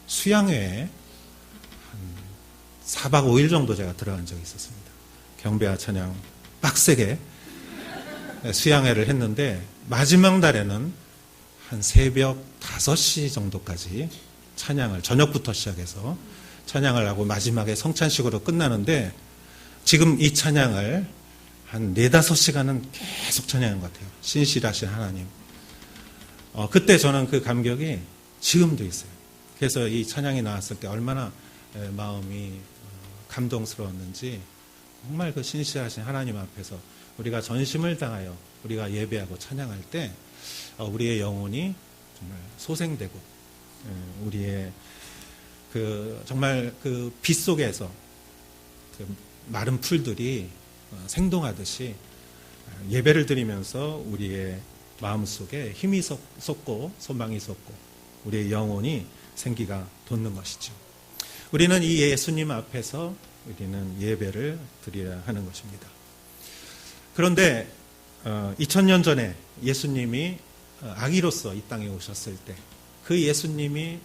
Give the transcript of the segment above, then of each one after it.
수양회에 한 4박 5일 정도 제가 들어간 적이 있었습니다. 경배와 찬양 빡세게 수양회를 했는데 마지막 날에는 한 새벽 5시 정도까지 찬양을 저녁부터 시작해서 찬양을 하고 마지막에 성찬식으로 끝나는데 지금 이 찬양을 한 4-5시간은 계속 찬양한 것 같아요. 신실하신 하나님. 그때 저는 그 감격이 지금도 있어요. 그래서 이 찬양이 나왔을 때 얼마나 마음이 감동스러웠는지 정말 그 신실하신 하나님 앞에서 우리가 전심을 다하여 우리가 예배하고 찬양할 때 우리의 영혼이 정말 소생되고 우리의 정말 그 빛 속에서 그 마른 풀들이 생동하듯이 예배를 드리면서 우리의 마음속에 힘이 솟고 소망이 솟고 우리의 영혼이 생기가 돋는 것이죠. 우리는 이 예수님 앞에서 우리는 예배를 드려야 하는 것입니다. 그런데 2000년 전에 예수님이 아기로서 이 땅에 오셨을 때 그 예수님이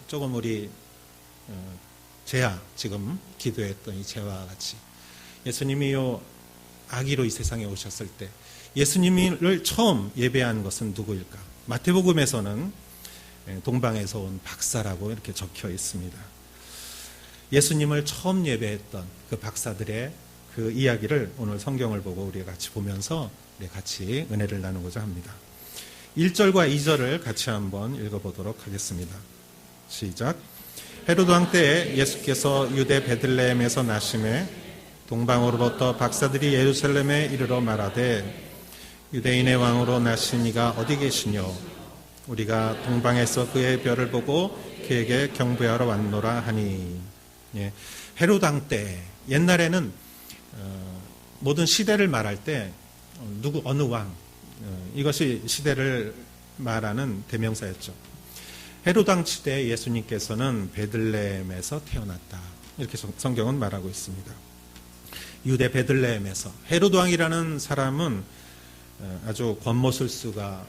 조금 우리 제아 지금 기도했던 이 제아와 같이 예수님이 아기로 이 세상에 오셨을 때 예수님을 처음 예배한 것은 누구일까? 마태복음에서는 동방에서 온 박사라고 이렇게 적혀 있습니다. 예수님을 처음 예배했던 그 박사들의 그 이야기를 오늘 성경을 보고 우리가 같이 보면서 우리 같이 은혜를 나누고자 합니다. 1절과 2절을 같이 한번 읽어보도록 하겠습니다. 시작. 헤로드 왕 때에 예수께서 유대 베들레헴에서 나심에 동방으로부터 박사들이 예루살렘에 이르러 말하되 유대인의 왕으로 나신 이가 어디 계시뇨? 우리가 동방에서 그의 별을 보고 그에게 경배하러 왔노라 하니. 헤로드 왕 때 옛날에는 모든 시대를 말할 때 어느 왕 이것이 시대를 말하는 대명사였죠. 헤로드 왕 시대에 예수님께서는 베들레헴에서 태어났다. 이렇게 성경은 말하고 있습니다. 유대 베들레헴에서 헤로드 왕이라는 사람은 아주 권모술수가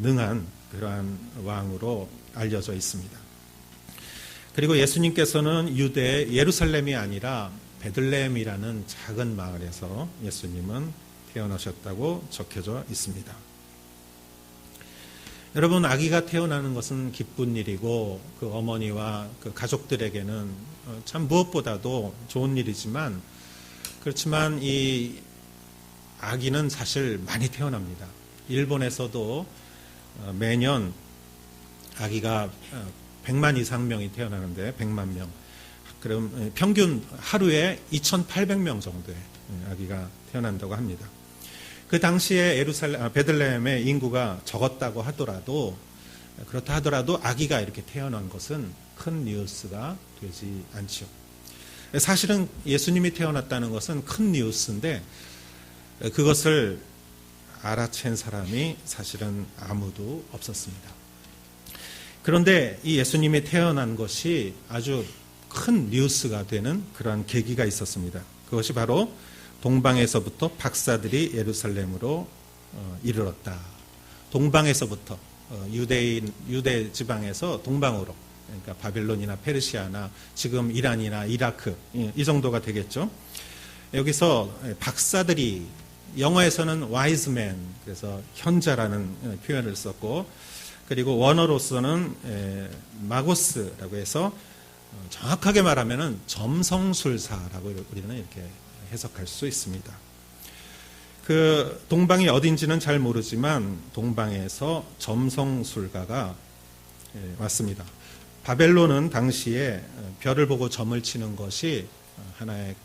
능한 그러한 왕으로 알려져 있습니다. 그리고 예수님께서는 유대 예루살렘이 아니라 베들레헴이라는 작은 마을에서 예수님은 태어나셨다고 적혀져 있습니다. 여러분, 아기가 태어나는 것은 기쁜 일이고 그 어머니와 그 가족들에게는 참 무엇보다도 좋은 일이지만 그렇지만 이 아기는 사실 많이 태어납니다. 일본에서도 매년 아기가 100만 이상 명이 태어나는데 100만 명. 그럼 평균 하루에 2,800명 정도의 아기가 태어난다고 합니다. 그 당시에 베들레헴의 인구가 적었다고 하더라도 그렇다 하더라도 아기가 이렇게 태어난 것은 큰 뉴스가 되지 않죠. 사실은 예수님이 태어났다는 것은 큰 뉴스인데 그것을 알아챈 사람이 사실은 아무도 없었습니다. 그런데 이 예수님이 태어난 것이 아주 큰 뉴스가 되는 그러한 계기가 있었습니다. 그것이 바로 동방에서부터 박사들이 예루살렘으로 이르렀다. 동방에서부터 유대 지방에서 동방으로, 그러니까 바벨론이나 페르시아나 지금 이란이나 이라크 이 정도가 되겠죠. 여기서 박사들이 영어에서는 wise man, 그래서 현자라는 표현을 썼고, 그리고 원어로서는 마고스라고 해서 정확하게 말하면은 점성술사라고 우리는 이렇게 해석할 수 있습니다. 그 동방이 어딘지는 잘 모르지만 동방에서 점성술가가 왔습니다. 바벨론은 당시에 별을 보고 점을 치는 것이 하나의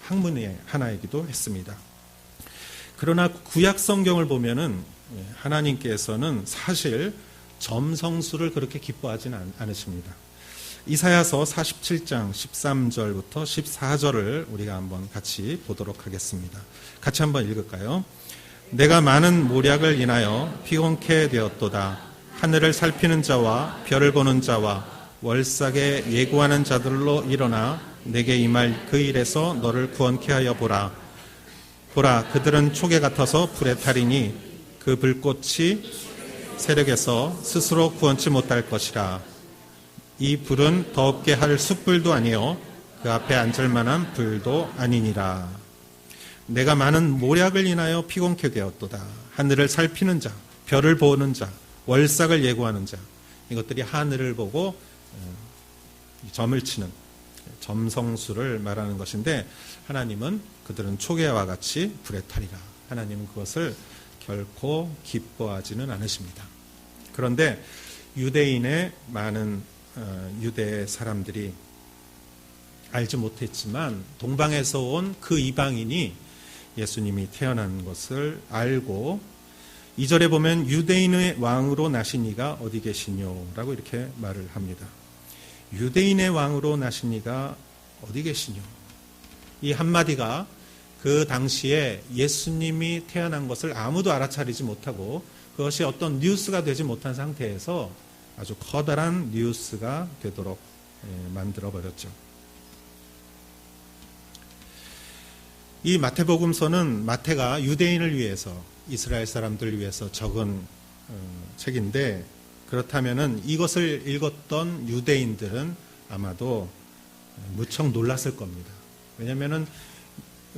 학문의 하나이기도 했습니다. 그러나 구약 성경을 보면은 하나님께서는 사실 점성술을 그렇게 기뻐하지는 않으십니다. 이사야서 47장 13절부터 14절을 우리가 한번 같이 보도록 하겠습니다. 같이 한번 읽을까요? 내가 많은 모략을 인하여 피곤케 되었도다. 하늘을 살피는 자와 별을 보는 자와 월삭에 예고하는 자들로 일어나 내게 임할 그 일에서 너를 구원케 하여 보라. 보라, 그들은 촉에 같아서 불에 타리니 그 불꽃이 세력에서 스스로 구원치 못할 것이라. 이 불은 더럽게 할 숯불도 아니요 그 앞에 앉을 만한 불도 아니니라. 내가 많은 모략을 인하여 피곤케 되었도다. 하늘을 살피는 자, 별을 보는 자, 월삭을 예고하는 자, 이것들이 하늘을 보고 점을 치는 점성술을 말하는 것인데, 하나님은 그들은 초계와 같이 불에 타리라. 하나님은 그것을 결코 기뻐하지는 않으십니다. 그런데 유대인의 많은 유대 사람들이 알지 못했지만 동방에서 온 그 이방인이 예수님이 태어난 것을 알고 2절에 보면 유대인의 왕으로 나신 이가 어디 계시뇨라고 이렇게 말을 합니다. 유대인의 왕으로 나신 이가 어디 계시뇨? 이 한마디가 그 당시에 예수님이 태어난 것을 아무도 알아차리지 못하고 그것이 어떤 뉴스가 되지 못한 상태에서 아주 커다란 뉴스가 되도록 만들어버렸죠. 이 마태복음서는 마태가 유대인을 위해서, 이스라엘 사람들을 위해서 적은 책인데, 그렇다면은 이것을 읽었던 유대인들은 아마도 무척 놀랐을 겁니다. 왜냐하면은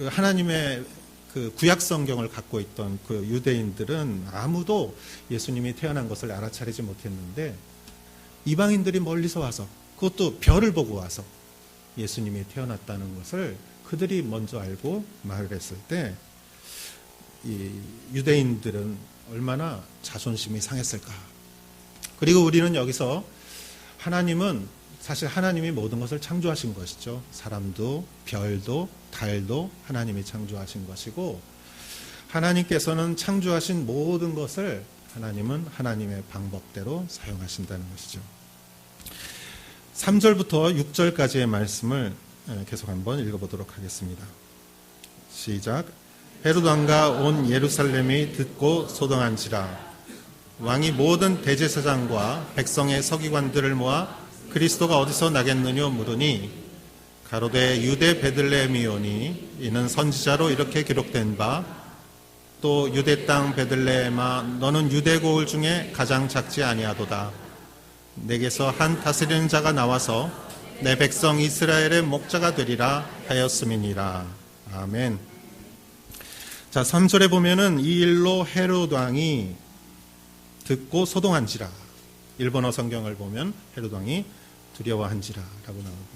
하나님의 그 구약 성경을 갖고 있던 그 유대인들은 아무도 예수님이 태어난 것을 알아차리지 못했는데, 이방인들이 멀리서 와서, 그것도 별을 보고 와서 예수님이 태어났다는 것을 그들이 먼저 알고 말을 했을 때, 이 유대인들은 얼마나 자존심이 상했을까. 그리고 우리는 여기서 하나님은, 사실 하나님이 모든 것을 창조하신 것이죠. 사람도 별도 달도 하나님이 창조하신 것이고, 하나님께서는 창조하신 모든 것을 하나님은 하나님의 방법대로 사용하신다는 것이죠. 3절부터 6절까지의 말씀을 계속 한번 읽어보도록 하겠습니다. 시작. 헤롯 왕과 온 예루살렘이 듣고 소동한지라. 왕이 모든 대제사장과 백성의 서기관들을 모아 그리스도가 어디서 나겠느냐 물으니, 가로되 유대 베들레헴이오니 이는 선지자로 이렇게 기록된 바, 또 유대 땅 베들레헴아 너는 유대 고을 중에 가장 작지 아니하도다. 내게서 한 다스리는 자가 나와서 내 백성 이스라엘의 목자가 되리라 하였음이니라. 아멘. 자, 3절에 보면은 이 일로 헤롯 왕이 듣고 소동한지라. 일본어 성경을 보면 헤롯 왕이 두려워한지라 라고 나옵니다.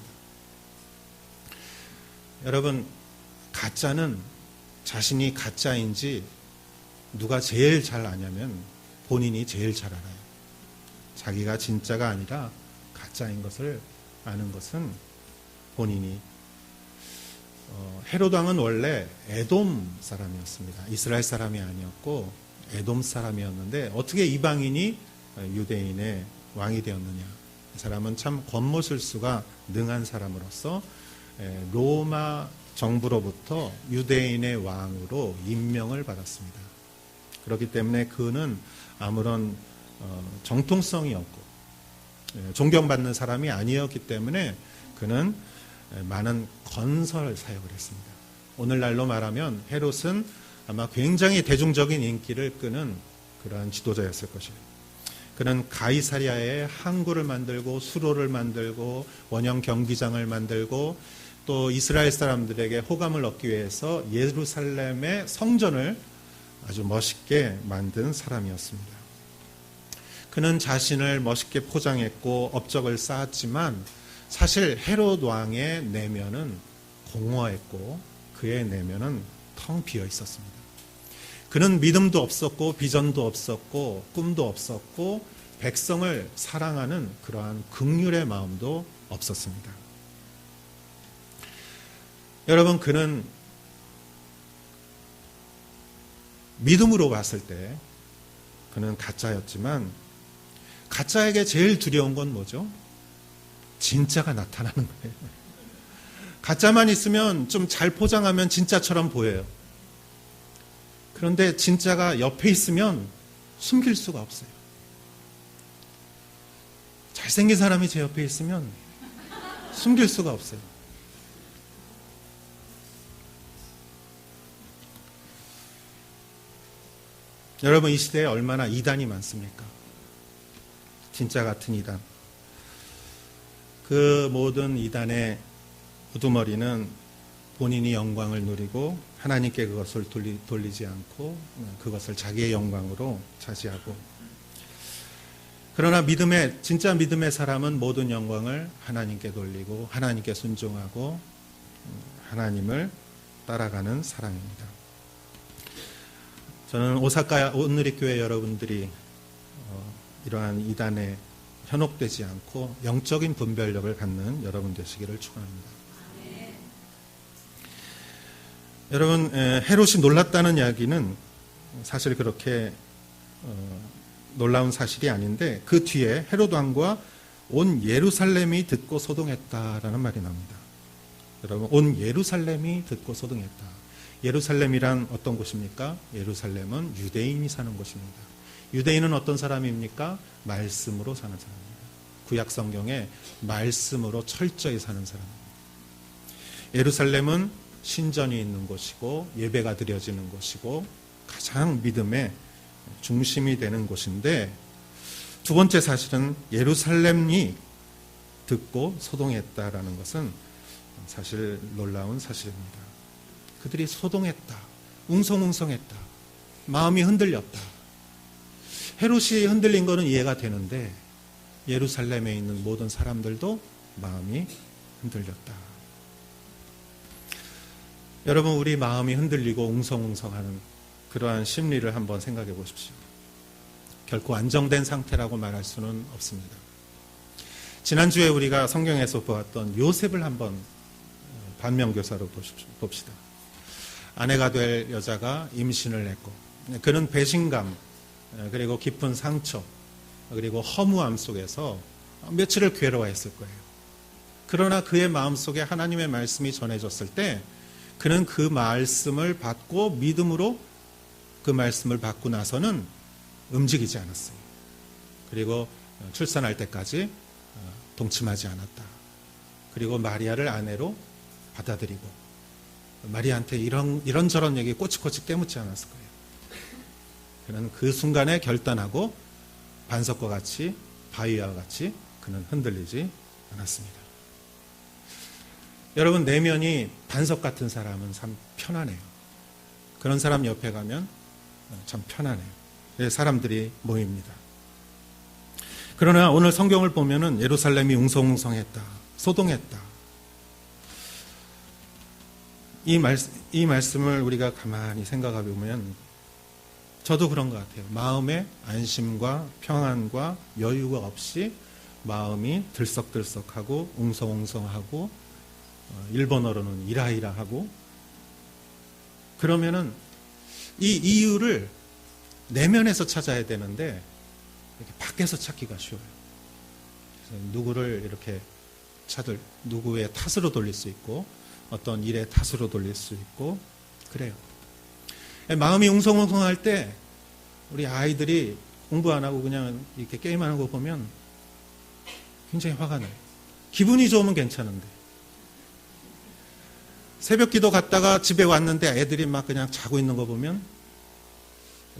여러분, 가짜는 자신이 가짜인지 누가 제일 잘 아냐면 본인이 제일 잘 알아요. 자기가 진짜가 아니라 가짜인 것을 아는 것은 본인이. 헤롯 왕은 원래 에돔 사람이었습니다. 이스라엘 사람이 아니었고 에돔 사람이었는데, 어떻게 이방인이 유대인의 왕이 되었느냐. 이 사람은 참 권모술수가 능한 사람으로서 로마 정부로부터 유대인의 왕으로 임명을 받았습니다. 그렇기 때문에 그는 아무런 정통성이 없고 존경받는 사람이 아니었기 때문에 그는 많은 건설 사역을 했습니다. 오늘날로 말하면 헤롯은 아마 굉장히 대중적인 인기를 끄는 그러한 지도자였을 것이에요. 그는 가이사랴에 항구를 만들고 수로를 만들고 원형 경기장을 만들고 또 이스라엘 사람들에게 호감을 얻기 위해서 예루살렘의 성전을 아주 멋있게 만든 사람이었습니다. 그는 자신을 멋있게 포장했고 업적을 쌓았지만 사실 헤롯 왕의 내면은 공허했고 그의 내면은 텅 비어 있었습니다. 그는 믿음도 없었고 비전도 없었고 꿈도 없었고 백성을 사랑하는 그러한 긍휼의 마음도 없었습니다. 여러분, 그는 믿음으로 봤을 때 그는 가짜였지만 가짜에게 제일 두려운 건 뭐죠? 진짜가 나타나는 거예요. 가짜만 있으면 좀 잘 포장하면 진짜처럼 보여요. 그런데 진짜가 옆에 있으면 숨길 수가 없어요. 잘생긴 사람이 제 옆에 있으면 숨길 수가 없어요. 여러분, 이 시대에 얼마나 이단이 많습니까? 진짜 같은 이단. 그 모든 이단의 우두머리는 본인이 영광을 누리고 하나님께 그것을 돌리지 않고 그것을 자기의 영광으로 차지하고, 그러나 진짜 믿음의 사람은 모든 영광을 하나님께 돌리고 하나님께 순종하고 하나님을 따라가는 사람입니다. 저는 오사카 온누리교회 여러분들이 이러한 이단에 현혹되지 않고 영적인 분별력을 갖는 여러분 되시기를 축원합니다. 여러분, 헤롯이 놀랐다는 이야기는 사실 그렇게 놀라운 사실이 아닌데, 그 뒤에 헤롯 왕과 온 예루살렘이 듣고 소동했다라는 말이 나옵니다. 여러분, 온 예루살렘이 듣고 소동했다. 예루살렘이란 어떤 곳입니까? 예루살렘은 유대인이 사는 곳입니다. 유대인은 어떤 사람입니까? 말씀으로 사는 사람입니다. 구약 성경에 말씀으로 철저히 사는 사람입니다. 예루살렘은 신전이 있는 곳이고 예배가 드려지는 곳이고 가장 믿음의 중심이 되는 곳인데, 두 번째 사실은 예루살렘이 듣고 소동했다라는 것은 사실 놀라운 사실입니다. 그들이 소동했다, 웅성웅성했다, 마음이 흔들렸다. 헤롯이 흔들린 것은 이해가 되는데 예루살렘에 있는 모든 사람들도 마음이 흔들렸다. 여러분, 우리 마음이 흔들리고 웅성웅성하는 그러한 심리를 한번 생각해 보십시오. 결코 안정된 상태라고 말할 수는 없습니다. 지난주에 우리가 성경에서 보았던 요셉을 한번 반면교사로 봅시다. 아내가 될 여자가 임신을 했고, 그는 배신감, 그리고 깊은 상처, 그리고 허무함 속에서 며칠을 괴로워했을 거예요. 그러나 그의 마음속에 하나님의 말씀이 전해졌을 때 그는 그 말씀을 받고 믿음으로 그 말씀을 받고 나서는 움직이지 않았어요. 그리고 출산할 때까지 동침하지 않았다. 그리고 마리아를 아내로 받아들이고 마리아한테 이런저런 얘기 꼬치꼬치 깨묻지 않았을 거예요. 그는 그 순간에 결단하고 반석과 같이, 바위와 같이 그는 흔들리지 않았습니다. 여러분, 내면이 반석 같은 사람은 참 편안해요. 그런 사람 옆에 가면 참 편안해요. 사람들이 모입니다. 그러나 오늘 성경을 보면은 예루살렘이 웅성웅성했다, 소동했다. 이 말씀을 우리가 가만히 생각해 보면 저도 그런 것 같아요. 마음에 안심과 평안과 여유가 없이 마음이 들썩들썩하고 웅성웅성하고, 일본어로는 이라이라하고, 그러면은 이 이유를 내면에서 찾아야 되는데 이렇게 밖에서 찾기가 쉬워요. 그래서 누구를 이렇게 누구의 탓으로 돌릴 수 있고 어떤 일의 탓으로 돌릴 수 있고 그래요. 마음이 웅성웅성할 때 우리 아이들이 공부 안 하고 그냥 이렇게 게임하는 거 보면 굉장히 화가 나요. 기분이 좋으면 괜찮은데 새벽 기도 갔다가 집에 왔는데 애들이 막 그냥 자고 있는 거 보면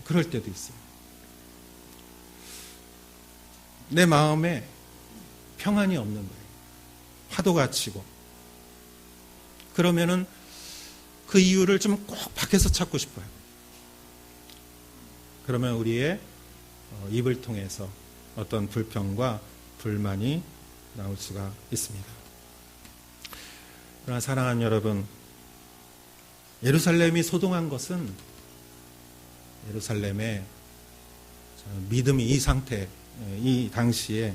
그럴 때도 있어요. 내 마음에 평안이 없는 거예요. 파도가 치고. 그러면은 그 이유를 좀 꼭 밖에서 찾고 싶어요. 그러면 우리의 입을 통해서 어떤 불평과 불만이 나올 수가 있습니다. 그러나 사랑하는 여러분, 예루살렘이 소동한 것은 예루살렘의 믿음이 이 당시에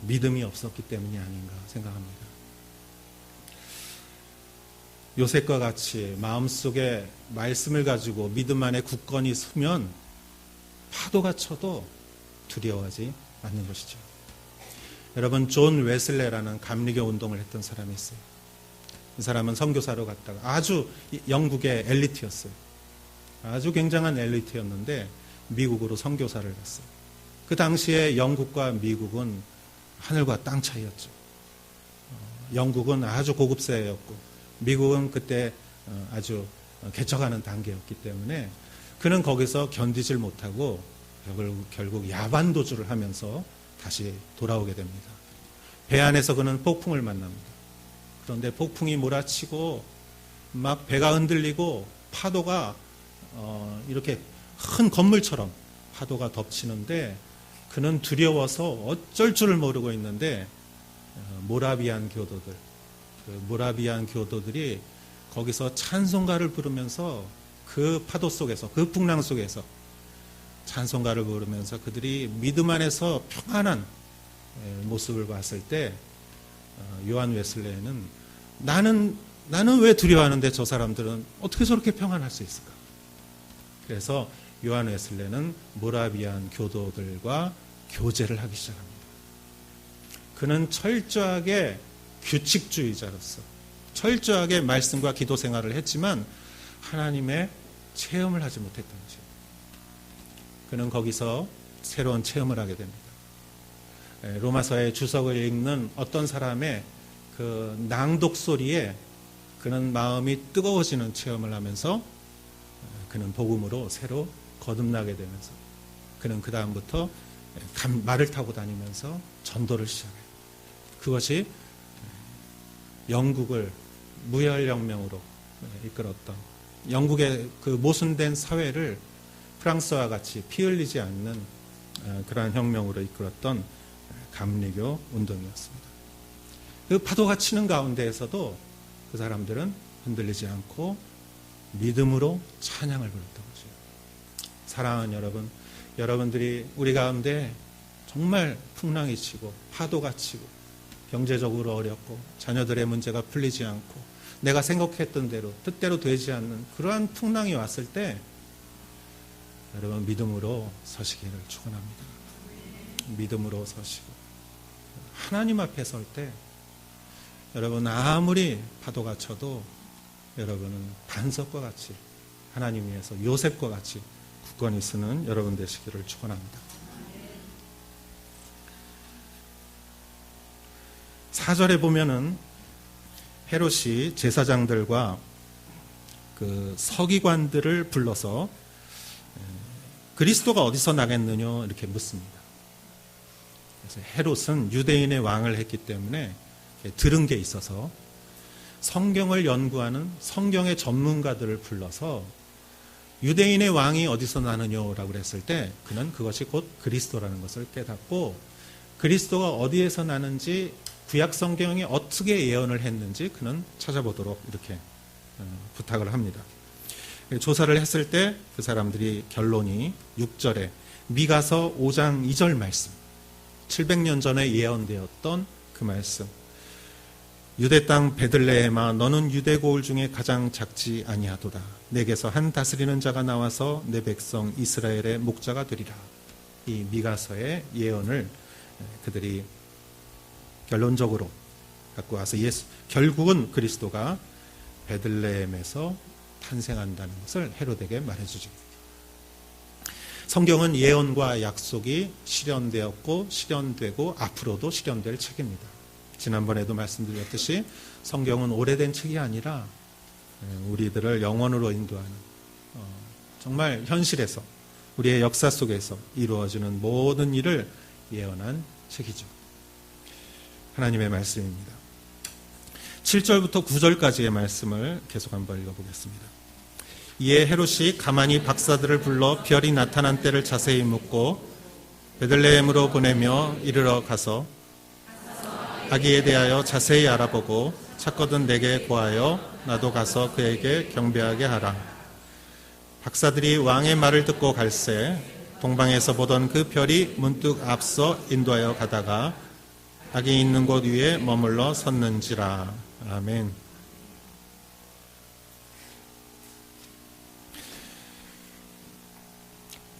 믿음이 없었기 때문이 아닌가 생각합니다. 요셉과 같이 마음속에 말씀을 가지고 믿음 안에 굳건히 서면 파도가 쳐도 두려워하지 않는 것이죠. 여러분, 존 웨슬레라는 감리교 운동을 했던 사람이 있어요. 이 사람은 선교사로 갔다가 아주 영국의 엘리트였어요. 아주 굉장한 엘리트였는데 미국으로 선교사를 갔어요. 그 당시에 영국과 미국은 하늘과 땅 차이였죠. 영국은 아주 고급세였고 미국은 그때 아주 개척하는 단계였기 때문에 그는 거기서 견디질 못하고 결국 야반도주를 하면서 다시 돌아오게 됩니다. 배 안에서 그는 폭풍을 만납니다. 그런데 폭풍이 몰아치고 막 배가 흔들리고 파도가 이렇게 큰 건물처럼 파도가 덮치는데 그는 두려워서 어쩔 줄을 모르고 있는데 모라비안 교도들이 거기서 찬송가를 부르면서 그 파도 속에서, 그 풍랑 속에서 찬송가를 부르면서 그들이 믿음 안에서 평안한 모습을 봤을 때 요한 웨슬레이는 나는 왜 두려워하는데 저 사람들은 어떻게 저렇게 평안할 수 있을까? 그래서 요한 웨슬레이는 모라비안 교도들과 교제를 하기 시작합니다. 그는 철저하게 규칙주의자로서 철저하게 말씀과 기도 생활을 했지만 하나님의 체험을 하지 못했던 거죠. 그는 거기서 새로운 체험을 하게 됩니다. 로마서의 주석을 읽는 어떤 사람의 그 낭독 소리에 그는 마음이 뜨거워지는 체험을 하면서 그는 복음으로 새로 거듭나게 되면서 그는 그 다음부터 말을 타고 다니면서 전도를 시작해요. 그것이 영국을 무혈혁명으로 이끌었던 영국의 그 모순된 사회를 프랑스와 같이 피 흘리지 않는 그러한 혁명으로 이끌었던 감리교 운동이었습니다. 그 파도가 치는 가운데에서도 그 사람들은 흔들리지 않고 믿음으로 찬양을 부르던 거죠. 사랑하는 여러분, 여러분들이 우리 가운데 정말 풍랑이 치고 파도가 치고 경제적으로 어렵고 자녀들의 문제가 풀리지 않고 내가 생각했던 대로 뜻대로 되지 않는 그러한 풍랑이 왔을 때 여러분 믿음으로 서시기를 축원합니다. 믿음으로 서시고 하나님 앞에 설 때 여러분 아무리 파도가 쳐도 여러분은 반석과 같이 하나님 위에서 요셉과 같이 굳건히 서는 여러분 되시기를 축원합니다. 4절에 보면은 헤롯이 제사장들과 그 서기관들을 불러서 그리스도가 어디서 나겠느냐 이렇게 묻습니다. 그래서 헤롯은 유대인의 왕을 했기 때문에 들은 게 있어서 성경을 연구하는 성경의 전문가들을 불러서 유대인의 왕이 어디서 나느냐라고 그랬을 때 그는 그것이 곧 그리스도라는 것을 깨닫고 그리스도가 어디에서 나는지 구약 성경이 어떻게 예언을 했는지 그는 찾아보도록 이렇게 부탁을 합니다. 조사를 했을 때 그 사람들이 결론이 6절에 미가서 5장 2절 말씀 700년 전에 예언되었던 그 말씀 유대 땅 베들레헴아 너는 유대 고을 중에 가장 작지 아니하도다 내게서 한 다스리는 자가 나와서 내 백성 이스라엘의 목자가 되리라. 이 미가서의 예언을 그들이 결론적으로 갖고 와서 결국은 그리스도가 베들레헴에서 탄생한다는 것을 헤롯에게 말해주죠. 성경은 예언과 약속이 실현되었고 실현되고 앞으로도 실현될 책입니다. 지난번에도 말씀드렸듯이 성경은 오래된 책이 아니라 우리들을 영원으로 인도하는 정말 현실에서 우리의 역사 속에서 이루어지는 모든 일을 예언한 책이죠. 하나님의 말씀입니다. 7절부터 9절까지의 말씀을 계속 한번 읽어보겠습니다. 이에 헤롯이 가만히 박사들을 불러 별이 나타난 때를 자세히 묻고 베들레헴으로 보내며 이르러 가서 아기에 대하여 자세히 알아보고 찾거든 내게 고하여 나도 가서 그에게 경배하게 하라. 박사들이 왕의 말을 듣고 갈새 동방에서 보던 그 별이 문득 앞서 인도하여 가다가 아기 있는 곳 위에 머물러 섰는지라. 아멘.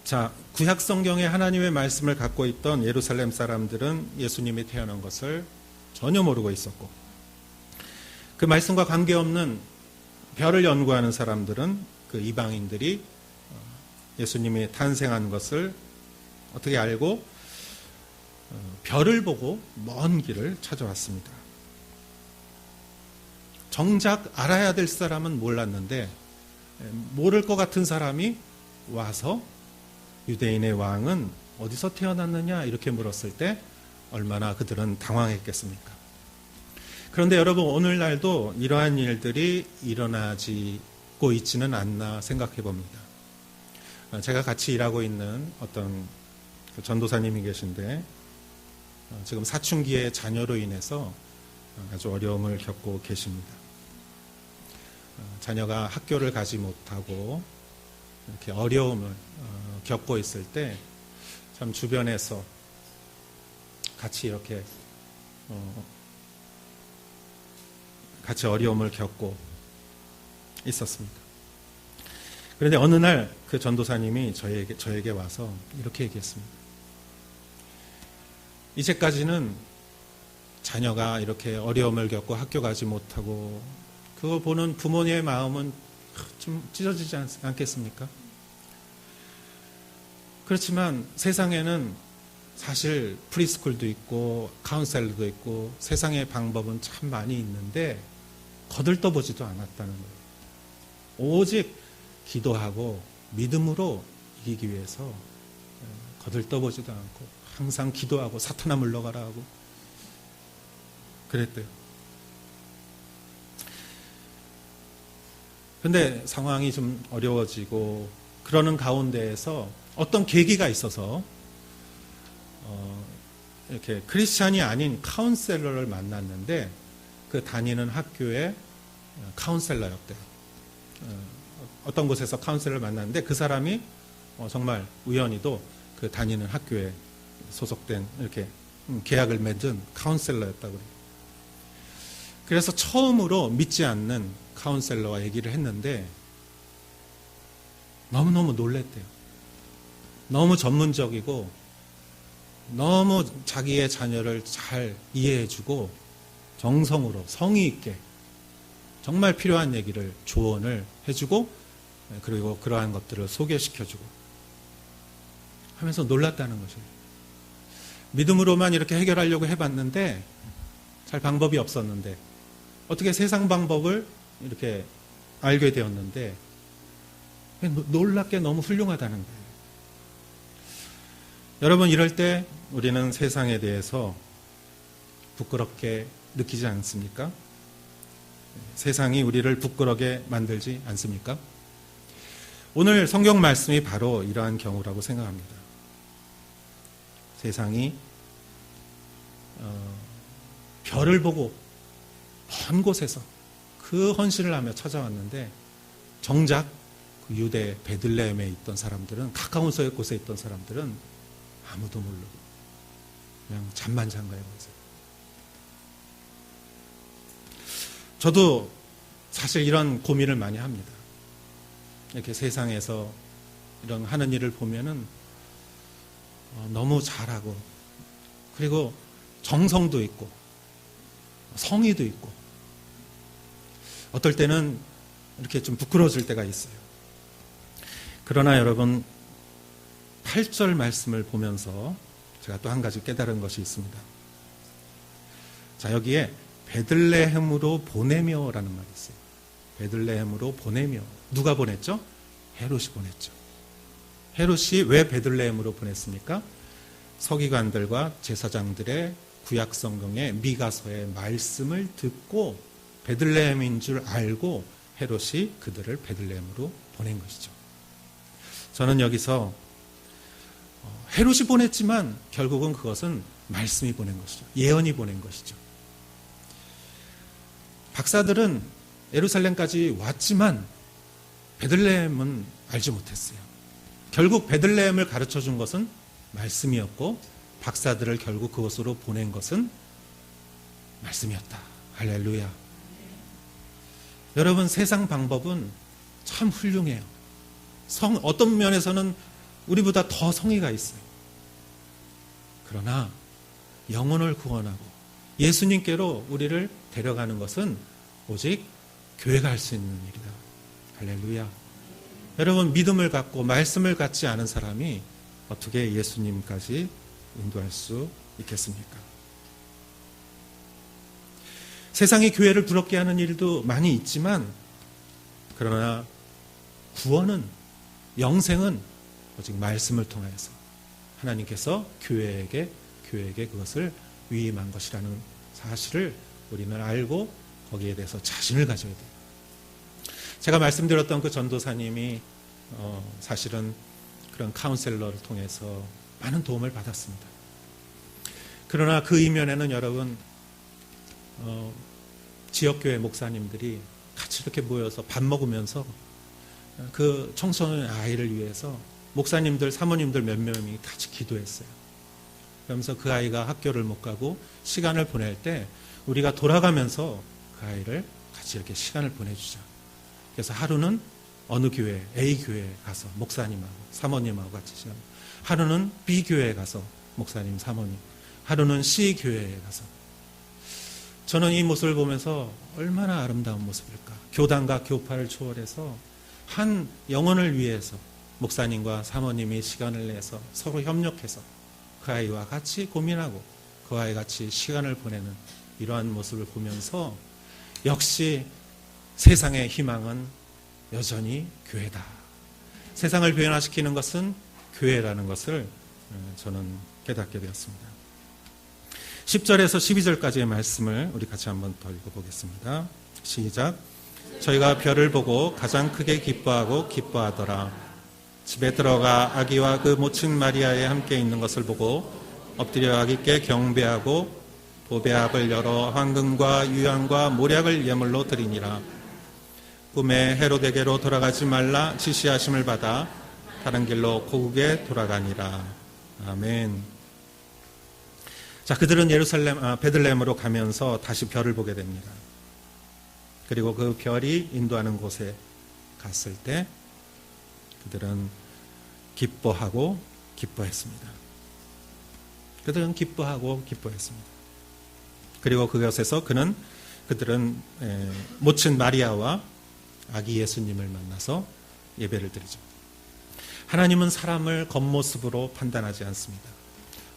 자, 구약 성경에 하나님의 말씀을 갖고 있던 예루살렘 사람들은 예수님이 태어난 것을 전혀 모르고 있었고 그 말씀과 관계없는 별을 연구하는 사람들은 그 이방인들이 예수님이 탄생한 것을 어떻게 알고 별을 보고 먼 길을 찾아왔습니다. 정작 알아야 될 사람은 몰랐는데 모를 것 같은 사람이 와서 유대인의 왕은 어디서 태어났느냐 이렇게 물었을 때 얼마나 그들은 당황했겠습니까? 그런데 여러분, 오늘날도 이러한 일들이 일어나고 있지는 않나 생각해 봅니다. 제가 같이 일하고 있는 어떤 전도사님이 계신데 지금 사춘기의 자녀로 인해서 아주 어려움을 겪고 계십니다. 자녀가 학교를 가지 못하고 이렇게 어려움을 겪고 있을 때 참 주변에서 같이 이렇게 같이 어려움을 겪고 있었습니다. 그런데 어느 날 그 전도사님이 저에게 와서 이렇게 얘기했습니다. 이제까지는 자녀가 이렇게 어려움을 겪고 학교 가지 못하고 그거 보는 부모님의 마음은 좀 찢어지지 않겠습니까? 그렇지만 세상에는 사실 프리스쿨도 있고 카운셀러도 있고 세상의 방법은 참 많이 있는데 거들떠보지도 않았다는 거예요. 오직 기도하고 믿음으로 이기기 위해서 거들떠보지도 않고 항상 기도하고 사탄아 물러가라 하고 그랬대요. 근데 상황이 좀 어려워지고 그러는 가운데에서 어떤 계기가 있어서 이렇게 크리스찬이 아닌 카운셀러를 만났는데 그 다니는 학교의 카운셀러였대요. 어떤 곳에서 카운셀러를 만났는데 그 사람이 정말 우연히도 그 다니는 학교에 소속된 이렇게 계약을 맺은 카운셀러였다고 그래요. 그래서 처음으로 믿지 않는 카운셀러와 얘기를 했는데 너무너무 놀랬대요. 너무 전문적이고 너무 자기의 자녀를 잘 이해해주고 정성으로 성의 있게 정말 필요한 얘기를 조언을 해주고 그리고 그러한 것들을 소개시켜주고 하면서 놀랐다는 거죠. 믿음으로만 이렇게 해결하려고 해봤는데 잘 방법이 없었는데 어떻게 세상 방법을 이렇게 알게 되었는데 놀랍게 너무 훌륭하다는 거예요. 여러분, 이럴 때 우리는 세상에 대해서 부끄럽게 느끼지 않습니까? 세상이 우리를 부끄럽게 만들지 않습니까? 오늘 성경 말씀이 바로 이러한 경우라고 생각합니다. 세상이 별을 보고 먼 곳에서 그 헌신을 하며 찾아왔는데 정작 그 유대 베들레헴에 있던 사람들은 가까운 곳에 있던 사람들은 아무도 모르고 그냥 잠만 잔 거예요. 저도 사실 이런 고민을 많이 합니다. 이렇게 세상에서 이런 하는 일을 보면은 너무 잘하고 그리고 정성도 있고 성의도 있고 어떨 때는 이렇게 좀 부끄러워질 때가 있어요. 그러나 여러분 8절 말씀을 보면서 제가 또 한 가지 깨달은 것이 있습니다. 자, 여기에 베들레헴으로 보내며라는 말이 있어요. 베들레헴으로 보내며. 누가 보냈죠? 헤롯이 보냈죠. 헤롯이 왜 베들레헴으로 보냈습니까? 서기관들과 제사장들의 구약 성경의 미가서의 말씀을 듣고 베들레헴인 줄 알고 헤롯이 그들을 베들레헴으로 보낸 것이죠. 저는 여기서 헤롯이 보냈지만 결국은 그것은 말씀이 보낸 것이죠. 예언이 보낸 것이죠. 박사들은 예루살렘까지 왔지만 베들레헴은 알지 못했어요. 결국 베들레헴을 가르쳐 준 것은 말씀이었고 박사들을 결국 그곳으로 보낸 것은 말씀이었다. 할렐루야. 여러분, 세상 방법은 참 훌륭해요. 어떤 면에서는 우리보다 더 성의가 있어요. 그러나 영혼을 구원하고 예수님께로 우리를 데려가는 것은 오직 교회가 할 수 있는 일이다. 할렐루야. 여러분, 믿음을 갖고 말씀을 갖지 않은 사람이 어떻게 예수님까지 인도할 수 있겠습니까? 세상이 교회를 부럽게 하는 일도 많이 있지만 그러나 구원은, 영생은 오직 말씀을 통하여서 하나님께서 교회에게 그것을 위임한 것이라는 사실을 우리는 알고 거기에 대해서 자신을 가져야 돼요. 제가 말씀드렸던 그 전도사님이 사실은 그런 카운셀러를 통해서 많은 도움을 받았습니다. 그러나 그 이면에는 여러분 지역교회 목사님들이 같이 이렇게 모여서 밥 먹으면서 그 청소년 아이를 위해서 목사님들, 사모님들 몇 명이 같이 기도했어요. 그러면서 그 아이가 학교를 못 가고 시간을 보낼 때 우리가 돌아가면서 그 아이를 같이 이렇게 시간을 보내주자. 그래서 하루는 어느 교회, A 교회에 가서 목사님하고 사모님하고 같이 시간, 하루는 B 교회에 가서 목사님, 사모님, 하루는 C 교회에 가서. 저는 이 모습을 보면서 얼마나 아름다운 모습일까. 교단과 교파를 초월해서 한 영혼을 위해서 목사님과 사모님이 시간을 내서 서로 협력해서 그 아이와 같이 고민하고 그 아이와 같이 시간을 보내는 이러한 모습을 보면서 역시 세상의 희망은 여전히 교회다. 세상을 변화시키는 것은 교회라는 것을 저는 깨닫게 되었습니다. 10절에서 12절까지의 말씀을 우리 같이 한번 더 읽어보겠습니다. 시작. 저희가 별을 보고 가장 크게 기뻐하더라. 집에 들어가 아기와 그 모친 마리아에 함께 있는 것을 보고 엎드려 아기께 경배하고 보배합을 열어 황금과 유향과 모략을 예물로 드리니라. 꿈에 헤로데게로 돌아가지 말라 지시하심을 받아 다른 길로 고국에 돌아가니라. 아멘. 자, 그들은 베들레헴으로 가면서 다시 별을 보게 됩니다. 그리고 그 별이 인도하는 곳에 갔을 때 그들은 기뻐하고 기뻐했습니다. 그들은 기뻐하고 기뻐했습니다. 그리고 그것에서 그들은 모친 마리아와 아기 예수님을 만나서 예배를 드리죠. 하나님은 사람을 겉모습으로 판단하지 않습니다.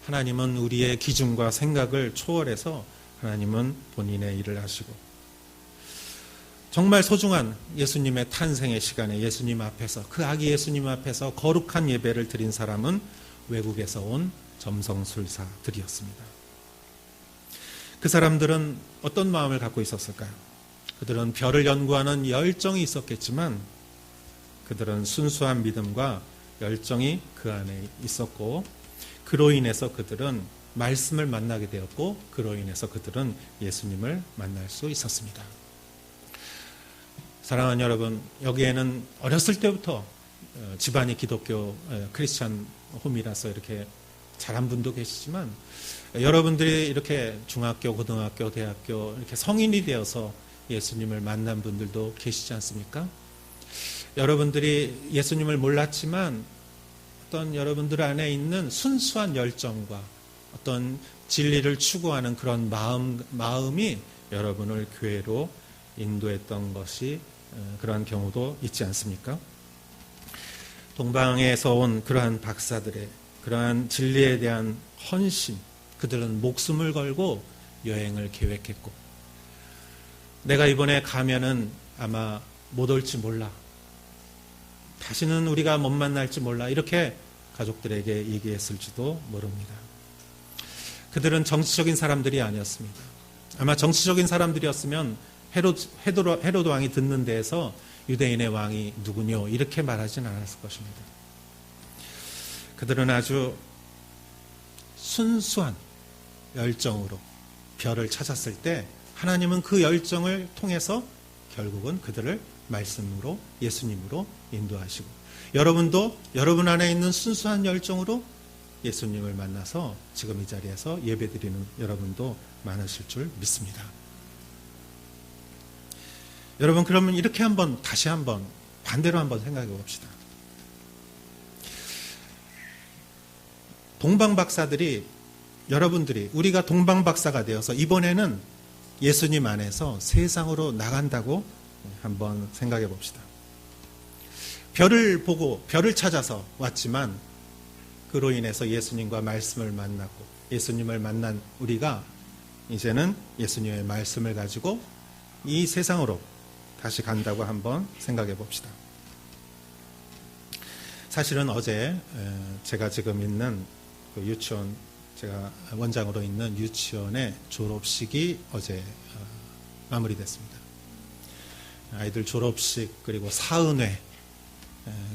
하나님은 우리의 기준과 생각을 초월해서 하나님은 본인의 일을 하시고, 정말 소중한 예수님의 탄생의 시간에 예수님 앞에서, 그 아기 예수님 앞에서 거룩한 예배를 드린 사람은 외국에서 온 점성술사들이었습니다. 그 사람들은 어떤 마음을 갖고 있었을까요? 그들은 별을 연구하는 열정이 있었겠지만 그들은 순수한 믿음과 열정이 그 안에 있었고, 그로 인해서 그들은 말씀을 만나게 되었고, 그로 인해서 그들은 예수님을 만날 수 있었습니다. 사랑하는 여러분, 여기에는 어렸을 때부터 집안이 기독교 크리스찬 홈이라서 이렇게 잘한 분도 계시지만, 여러분들이 이렇게 중학교, 고등학교, 대학교 이렇게 성인이 되어서 예수님을 만난 분들도 계시지 않습니까? 여러분들이 예수님을 몰랐지만 어떤 여러분들 안에 있는 순수한 열정과 어떤 진리를 추구하는 그런 마음이 여러분을 교회로 인도했던 것이 그러한 경우도 있지 않습니까? 동방에서 온 그러한 박사들의 그러한 진리에 대한 헌신, 그들은 목숨을 걸고 여행을 계획했고, 내가 이번에 가면은 아마 못 올지 몰라, 다시는 우리가 못 만날지 몰라, 이렇게 가족들에게 얘기했을지도 모릅니다. 그들은 정치적인 사람들이 아니었습니다. 아마 정치적인 사람들이었으면 헤로드 왕이 듣는 데에서 유대인의 왕이 누구뇨 이렇게 말하진 않았을 것입니다. 그들은 아주 순수한 열정으로 별을 찾았을 때 하나님은 그 열정을 통해서 결국은 그들을 말씀으로, 예수님으로 인도하시고, 여러분도 여러분 안에 있는 순수한 열정으로 예수님을 만나서 지금 이 자리에서 예배드리는 여러분도 많으실 줄 믿습니다. 여러분, 그러면 이렇게 다시 한번 반대로 한번 생각해 봅시다. 동방박사들이, 여러분들이, 우리가 동방박사가 되어서 이번에는 예수님 안에서 세상으로 나간다고 한번 생각해 봅시다. 별을 보고 별을 찾아서 왔지만 그로 인해서 예수님과 말씀을 만났고, 예수님을 만난 우리가 이제는 예수님의 말씀을 가지고 이 세상으로 다시 간다고 한번 생각해 봅시다. 사실은 어제 제가 지금 있는 그 유치원 제가 원장으로 있는 유치원의 졸업식이 어제 마무리됐습니다. 아이들 졸업식 그리고 사은회,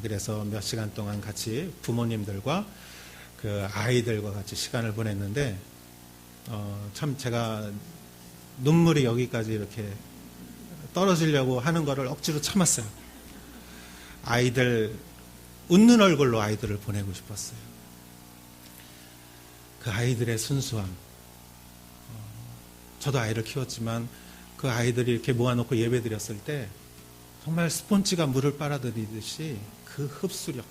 그래서 몇 시간 동안 같이 부모님들과 그 아이들과 같이 시간을 보냈는데 참 제가 눈물이 여기까지 이렇게 떨어지려고 하는 거를 억지로 참았어요. 아이들 웃는 얼굴로 아이들을 보내고 싶었어요. 그 아이들의 순수함. 저도 아이를 키웠지만 그 아이들이 이렇게 모아놓고 예배 드렸을 때 정말 스폰지가 물을 빨아들이듯이 그 흡수력,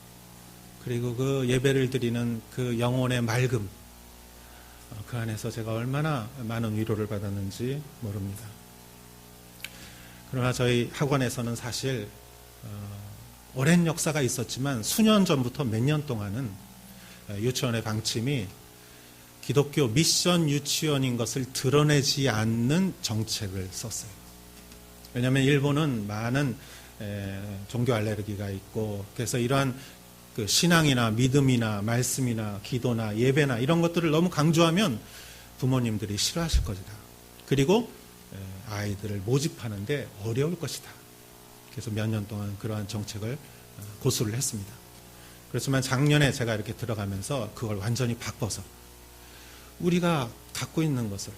그리고 그 예배를 드리는 그 영혼의 맑음, 그 안에서 제가 얼마나 많은 위로를 받았는지 모릅니다. 그러나 저희 학원에서는 사실 오랜 역사가 있었지만 수년 전부터 몇 년 동안은 유치원의 방침이 기독교 미션 유치원인 것을 드러내지 않는 정책을 썼어요. 왜냐하면 일본은 많은 종교 알레르기가 있고, 그래서 이러한 그 신앙이나 믿음이나 말씀이나 기도나 예배나 이런 것들을 너무 강조하면 부모님들이 싫어하실 것이다. 그리고 아이들을 모집하는데 어려울 것이다. 그래서 몇 년 동안 그러한 정책을 고수를 했습니다. 그렇지만 작년에 제가 이렇게 들어가면서 그걸 완전히 바꿔서 우리가 갖고 있는 것을,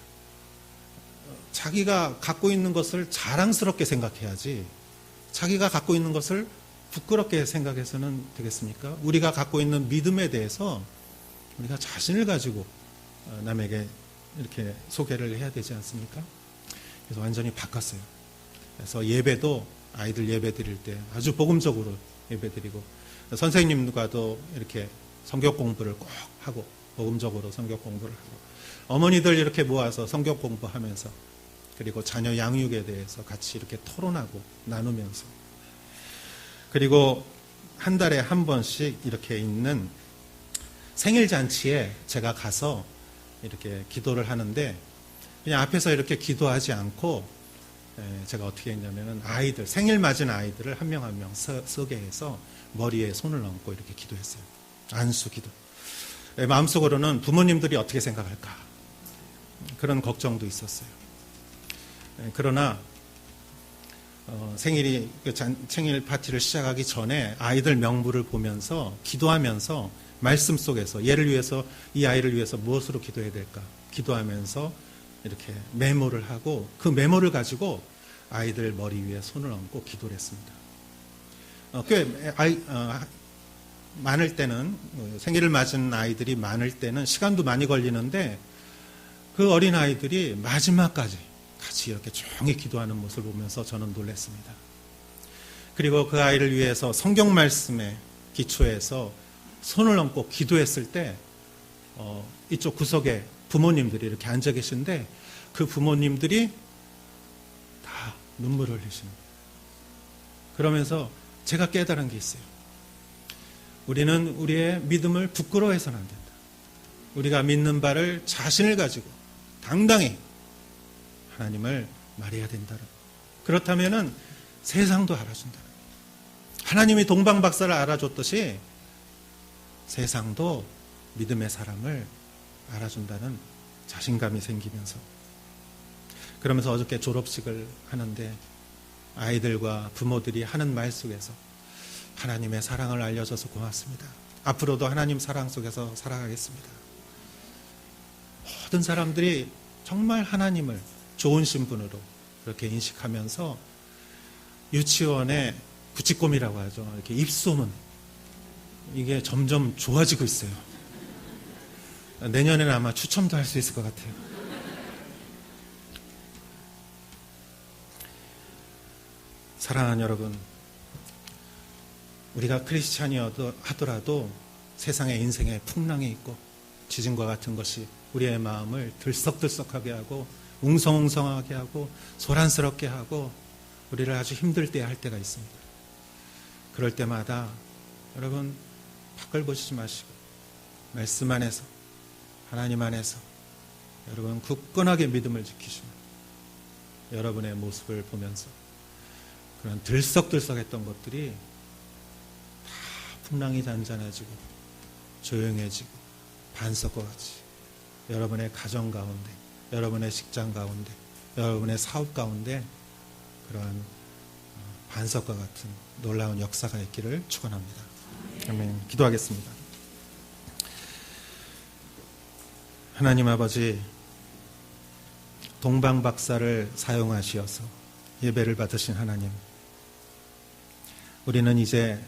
자기가 갖고 있는 것을 자랑스럽게 생각해야지 자기가 갖고 있는 것을 부끄럽게 생각해서는 되겠습니까? 우리가 갖고 있는 믿음에 대해서 우리가 자신을 가지고 남에게 이렇게 소개를 해야 되지 않습니까? 그래서 완전히 바꿨어요. 그래서 예배도 아이들 예배 드릴 때 아주 복음적으로 예배 드리고, 선생님과도 이렇게 성경 공부를 꼭 하고 복음적으로 성경 공부를 하고, 어머니들 이렇게 모아서 성경 공부하면서, 그리고 자녀 양육에 대해서 같이 이렇게 토론하고 나누면서, 그리고 한 달에 한 번씩 이렇게 있는 생일 잔치에 제가 가서 이렇게 기도를 하는데, 그냥 앞에서 이렇게 기도하지 않고 제가 어떻게 했냐면은 아이들, 생일 맞은 아이들을 한 명 한 명 서게 해서 머리에 손을 얹고 이렇게 기도했어요. 안수 기도. 마음속으로는 부모님들이 어떻게 생각할까, 그런 걱정도 있었어요. 그러나 생일 파티를 시작하기 전에 아이들 명부를 보면서 기도하면서 말씀 속에서 얘를 위해서, 이 아이를 위해서 무엇으로 기도해야 될까 기도하면서 이렇게 메모를 하고, 그 메모를 가지고 아이들 머리 위에 손을 얹고 기도를 했습니다. 꽤 많을 때는, 생일을 맞은 아이들이 많을 때는 시간도 많이 걸리는데, 그 어린 아이들이 마지막까지 같이 이렇게 조용히 기도하는 모습을 보면서 저는 놀랐습니다. 그리고 그 아이를 위해서 성경 말씀에 기초해서 손을 얹고 기도했을 때 이쪽 구석에 부모님들이 이렇게 앉아 계신데, 그 부모님들이 다 눈물을 흘리십니다. 그러면서 제가 깨달은 게 있어요. 우리는 우리의 믿음을 부끄러워해서는 안 된다. 우리가 믿는 바를 자신을 가지고 당당히 하나님을 말해야 된다. 그렇다면은 세상도 알아준다. 하나님이 동방박사를 알아줬듯이 세상도 믿음의 사람을 알아준다는 자신감이 생기면서, 그러면서 어저께 졸업식을 하는데 아이들과 부모들이 하는 말 속에서 하나님의 사랑을 알려줘서 고맙습니다. 앞으로도 하나님 사랑 속에서 살아가겠습니다. 모든 사람들이 정말 하나님을 좋은 신분으로 그렇게 인식하면서 유치원의 부찌꼼이라고 하죠. 이렇게 입소문, 이게 점점 좋아지고 있어요. 내년에는 아마 추첨도 할 수 있을 것 같아요. 사랑하는 여러분, 우리가 크리스찬이 하더라도 세상의 인생에 풍랑이 있고 지진과 같은 것이 우리의 마음을 들썩들썩하게 하고 웅성웅성하게 하고 소란스럽게 하고 우리를 아주 힘들게 할 때가 있습니다. 그럴 때마다 여러분 밖을 보시지 마시고 말씀 안에서, 하나님 안에서 여러분 굳건하게 믿음을 지키시면 여러분의 모습을 보면서 그런 들썩들썩했던 것들이 다 풍랑이 잔잔해지고 조용해지고 반석과 같이 여러분의 가정 가운데, 여러분의 직장 가운데, 여러분의 사업 가운데 그러한 반석과 같은 놀라운 역사가 있기를 축원합니다. 아멘. 기도하겠습니다. 하나님 아버지, 동방박사를 사용하시어서 예배를 받으신 하나님, 우리는 이제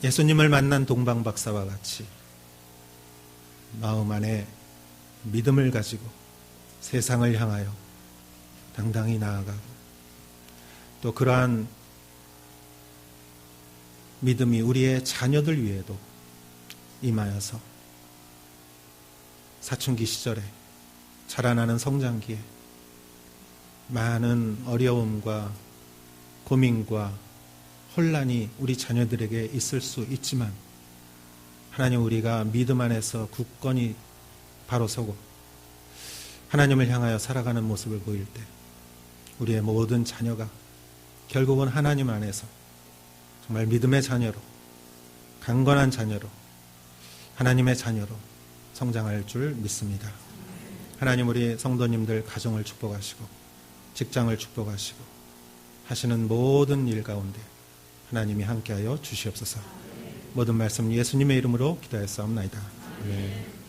예수님을 만난 동방박사와 같이 마음 안에 믿음을 가지고 세상을 향하여 당당히 나아가고, 또 그러한 믿음이 우리의 자녀들 위에도 임하여서 사춘기 시절에, 자라나는 성장기에 많은 어려움과 고민과 혼란이 우리 자녀들에게 있을 수 있지만, 하나님, 우리가 믿음 안에서 굳건히 바로 서고 하나님을 향하여 살아가는 모습을 보일 때 우리의 모든 자녀가 결국은 하나님 안에서 정말 믿음의 자녀로, 강건한 자녀로, 하나님의 자녀로 성장할 줄 믿습니다. 하나님, 우리 성도님들 가정을 축복하시고 직장을 축복하시고 하시는 모든 일 가운데 하나님이 함께하여 주시옵소서. 모든 말씀 예수님의 이름으로 기도하였사옵나이다. 아멘.